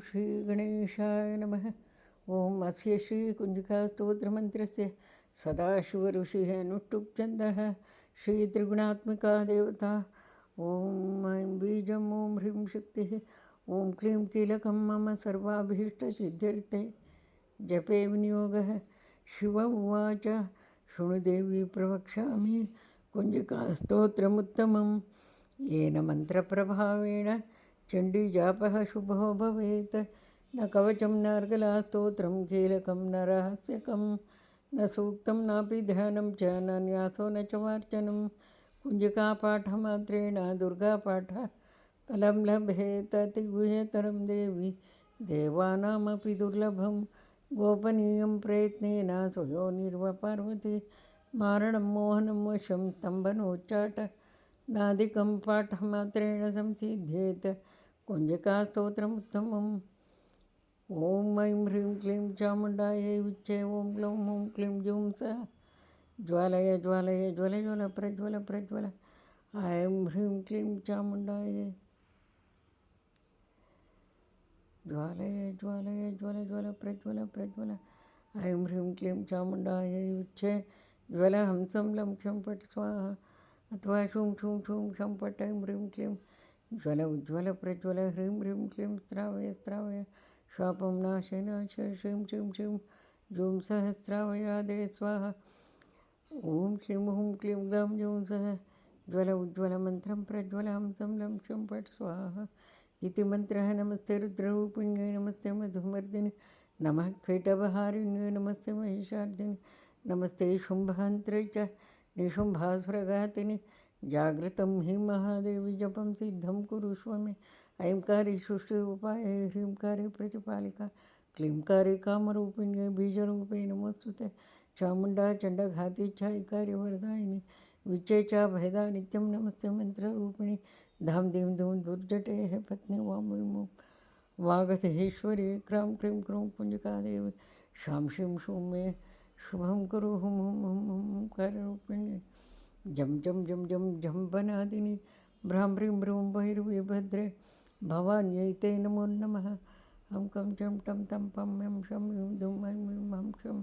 श्रीगणेशाय नमः। ॐ अस्य श्रीकुञ्जिकास्तोत्रमन्त्रस्य सदाशिवऋषिः अनुष्टुप्छन्दः श्रीत्रिगुणात्मिका देवता। ॐ ऐं बीजम् ॐ ह्रीं शक्तिः ॐ क्लीं कीलकं मम सर्वाभीष्टसिद्ध्यर्थे। जपे विनियोगः। शिव उवाच शृणुदेवी प्रवक्ष्यामि कुञ्जिकास्तोत्रमुत्तमं येन मन्त्रप्रभावेण चण्डीजापः शुभो भवेत्। न कवचं न अर्गलास्तोत्रं कीलकं न रहस्यकं न सूक्तं नापि ध्यानं च न न्यासो न च वार्चनं। कुञ्जिकापाठमात्रेण दुर्गापाठः फलं लभेत् अतिगुह्यतरं देवी देवानामपि दुर्लभं। गोपनीयं प्रयत्नेन स्वयोनिर्वा पार्वती मारणं मोहनं वशं स्तम्भनोच्चाट नादिकं पाठमात्रेण संसिध्येत् कुञ्जिकास्तोत्रमुत्तमम्। ॐ ऐं ह्रीं क्लीं चामुण्डायै विच्चे ॐ ग्लौं ॐ क्लीं जूं सः ज्वालय ज्वालय ज्वल ज्वल प्रज्वल प्रज्वल। ऐं ह्रीं क्लीं चामुण्डायै ज्वालय ज्वालय ज्वल ज्वल प्रज्वल प्रज्वल। ऐं ह्रीं क्लीं चामुण्डायै विच्चे ज्वल हंसं लं क्षं पट स्वाहा अथवा शूं शूं शूं शं पट। ऐं ह्रीं क्लीं ज्वल उज्ज्वल प्रज्वल। ह्रीं ह्रीं क्लीं स्त्रावय स्त्रावय शापं नाशय नाशय। श्रीं श्रीं श्रीं जूं सः स्त्रावयादे स्वाहा। ॐ श्रीं हूं क्लीं ग्लौं जूं सः ज्वल उज्ज्वल मन्त्रं प्रज्वल हंसं लं क्षं पट स्वाहा इति मन्त्रः। नमस्ते रुद्ररूपिण्यै नमस्ते मधुमर्दिनि नमः कीटभहारिण्यै नमस्ते महिषार्दिनि नमस्ते शुम्भहन्त्रै च निशुम्भासुरघातिनि। जागृतं हि महादेवी जपं सिद्धं कुरुष्व मे। ऐंकारि सृष्टिरूपायै ह्रींकारि प्रतिपालिका क्लींकारि कामरूपिण्यै बीजरूपे नमोऽस्तु ते। चामुण्डा चण्डघाती चायिकारि वरदायिनि विच्चे चाभयदा नित्यं नमस्ते मन्त्ररूपिणि धां धीं धूं दुर्जटेः पत्नी वां वीं वागधेश्वरी क्रां क्रीं क्रूं कुञ्जिकादेवी शां शीं शूं मे शुभं कुरु हुं हुं हुं हुं हुंकाररूपिणि जं जं जं जं जम्बनादिनि भ्रां ह्रीं भ्रूं भैरवीभद्रे भवान्यै ते नमो नमः। हं कं चं टं तं पं यं शं यूं धुं ऐं वीं हं क्षं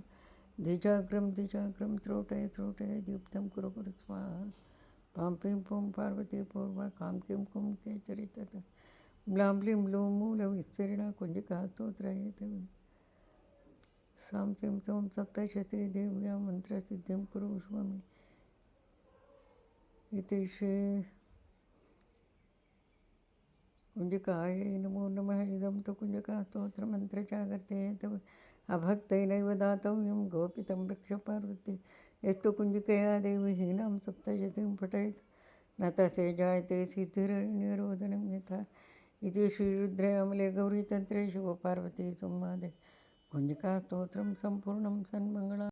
द्विजाग्रं द्विजाग्रं त्रोटय त्रोटय दीप्तं कुरु कुरु स्वाहा। पां पीं पूं पार्वती पूर्वा कां कीं कुं केचरी तथा ब्लां ब्लीं ब्लूं मूलविस्तीर्णा कुञ्जिकास्तोत्रहेतवे। सां सीं सौं सप्तशती देव्या मन्त्रसिद्धिं कुरुष्व मे इति श्री कुञ्जिकायै नमो नमः। इदं तु कुञ्जिकास्तोत्रमन्त्रजागर्ते हेतवे अभक्तैनैव दातव्यं गोपितं रक्ष पार्वती। यस्तु कुञ्जिकया देवी हीनां सप्तशतीं पठेत् न तस्य जायते सिद्धिर्निरोधनं यथा इति श्रीरुद्रयामले गौरीतन्त्रे शिवपार्वती संवादे कुञ्जिकास्तोत्रं सम्पूर्णं सन्मङ्गलम्।